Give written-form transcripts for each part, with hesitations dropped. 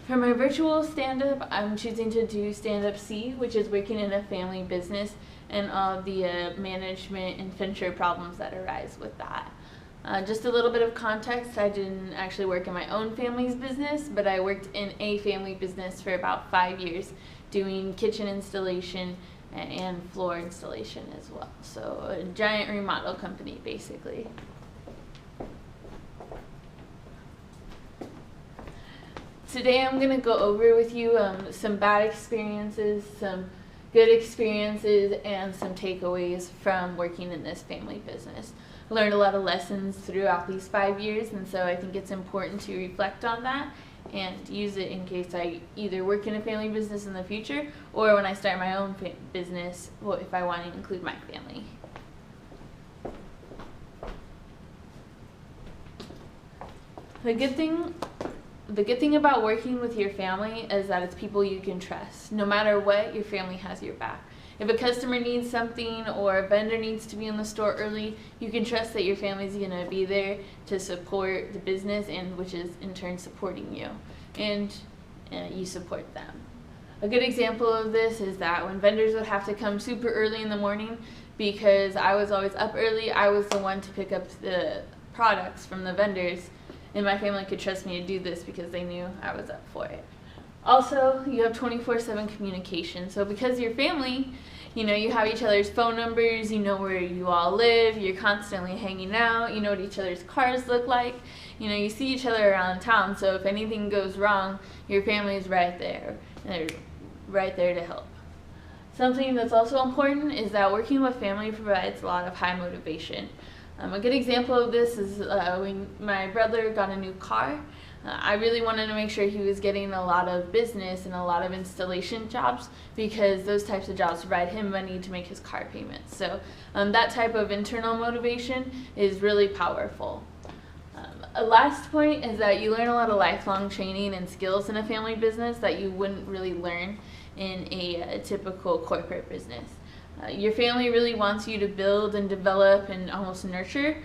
For my virtual stand-up, I'm choosing to do Stand-up C, which is working in a family business and all the management and venture problems that arise with that. Just a little bit of context, I didn't actually work in my own family's business, but I worked in a family business for about 5 years doing kitchen installation and floor installation as well. So a giant remodel company basically. Today I'm going to go over with you some bad experiences, some good experiences, and some takeaways from working in this family business. I learned a lot of lessons throughout these 5 years, and so I think it's important to reflect on that and use it in case I either work in a family business in the future or when I start my own business, if I want to include my family. The good thing about working with your family is that it's people you can trust. No matter what, your family has your back. If a customer needs something or a vendor needs to be in the store early, you can trust that your family's going to be there to support the business, and which is in turn supporting you, and you support them. A good example of this is that when vendors would have to come super early in the morning, because I was always up early, I was the one to pick up the products from the vendors, and my family could trust me to do this because they knew I was up for it. Also, you have 24/7 communication. So because you're family, you have each other's phone numbers, you know where you all live, you're constantly hanging out, you know what each other's cars look like, you see each other around town, so if anything goes wrong, your family is right there. They're right there to help. Something that's also important is that working with family provides a lot of high motivation. A good example of this is when my brother got a new car. I really wanted to make sure he was getting a lot of business and a lot of installation jobs, because those types of jobs provide him money to make his car payments. So that type of internal motivation is really powerful. A last point is that you learn a lot of lifelong training and skills in a family business that you wouldn't really learn in a typical corporate business. Your family really wants you to build and develop and almost nurture,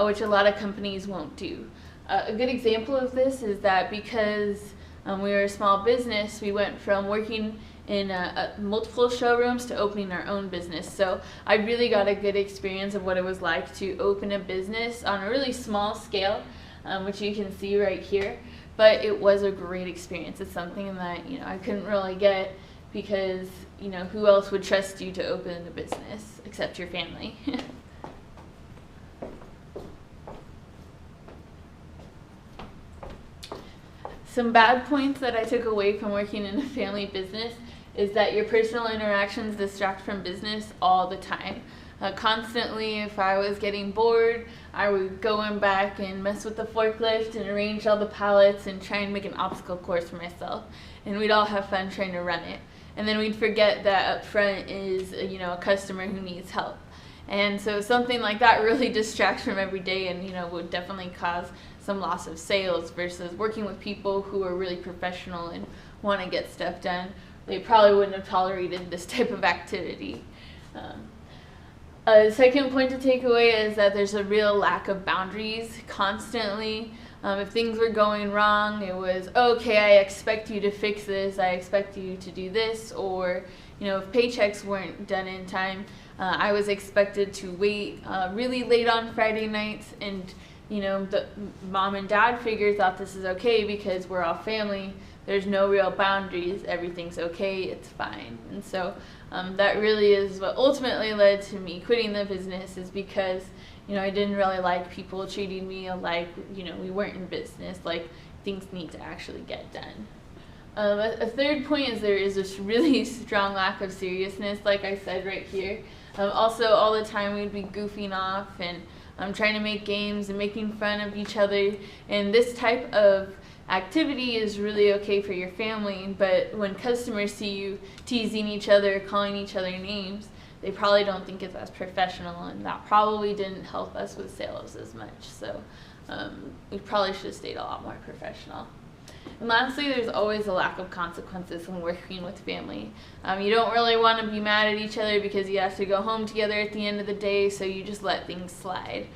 which a lot of companies won't do. A good example of this is that because we were a small business, we went from working in multiple showrooms to opening our own business. So I really got a good experience of what it was like to open a business on a really small scale, which you can see right here. But it was a great experience. It's something that I couldn't really get, because who else would trust you to open a business except your family? Some bad points that I took away from working in a family business is that your personal interactions distract from business all the time. Constantly, if I was getting bored, I would go in back and mess with the forklift and arrange all the pallets and try and make an obstacle course for myself. And we'd all have fun trying to run it. And then we'd forget that up front is a customer who needs help. And so something like that really distracts from every day, and would definitely cause some loss of sales, versus working with people who are really professional and want to get stuff done. They probably wouldn't have tolerated this type of activity. A second point to take away is that there's a real lack of boundaries constantly. If things were going wrong, it was, okay, I expect you to fix this, I expect you to do this, or if paychecks weren't done in time, I was expected to wait really late on Friday nights, and the mom and dad thought this is okay because we're all family. There's no real boundaries. Everything's okay. It's fine. And so that really is what ultimately led to me quitting the business, is because I didn't really like people treating me like we weren't in business, like things need to actually get done. A third point is there is this really strong lack of seriousness, like I said right here. Also, all the time we'd be goofing off and trying to make games and making fun of each other, and this type of activity is really okay for your family, but when customers see you teasing each other, calling each other names, they probably don't think it's as professional, and that probably didn't help us with sales as much. So we probably should have stayed a lot more professional. And lastly, there's always a lack of consequences when working with family. You don't really want to be mad at each other because you have to go home together at the end of the day, so you just let things slide.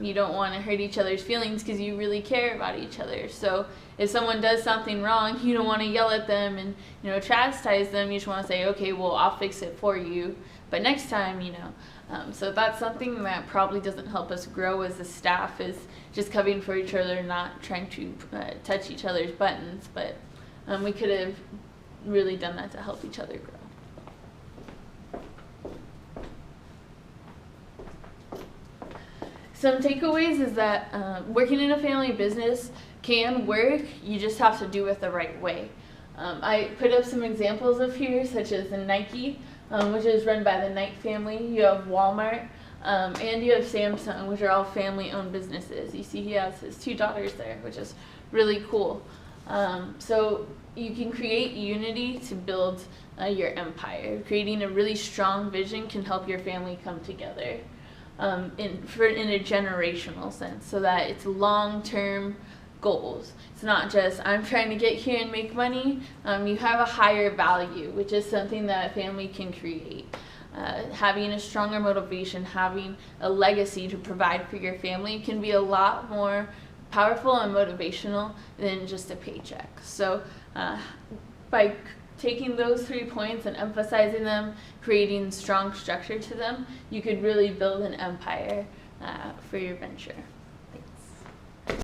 You don't want to hurt each other's feelings because you really care about each other. So if someone does something wrong, you don't want to yell at them and, chastise them. You just want to say, okay, well, I'll fix it for you, but next time, so that's something that probably doesn't help us grow as a staff, is just covering for each other, not trying to touch each other's buttons. But we could have really done that to help each other grow. Some takeaways is that working in a family business can work, you just have to do it the right way. I put up some examples of here, such as the Nike, which is run by the Knight family. You have Walmart, and you have Samsung, which are all family-owned businesses. You see he has his 2 daughters there, which is really cool. So you can create unity to build your empire. Creating a really strong vision can help your family come together in a generational sense, so that it's long-term goals. It's not just, I'm trying to get here and make money. You have a higher value, which is something that a family can create. Having a stronger motivation, having a legacy to provide for your family can be a lot more powerful and motivational than just a paycheck. So by taking those 3 points and emphasizing them, creating strong structure to them, you could really build an empire for your venture.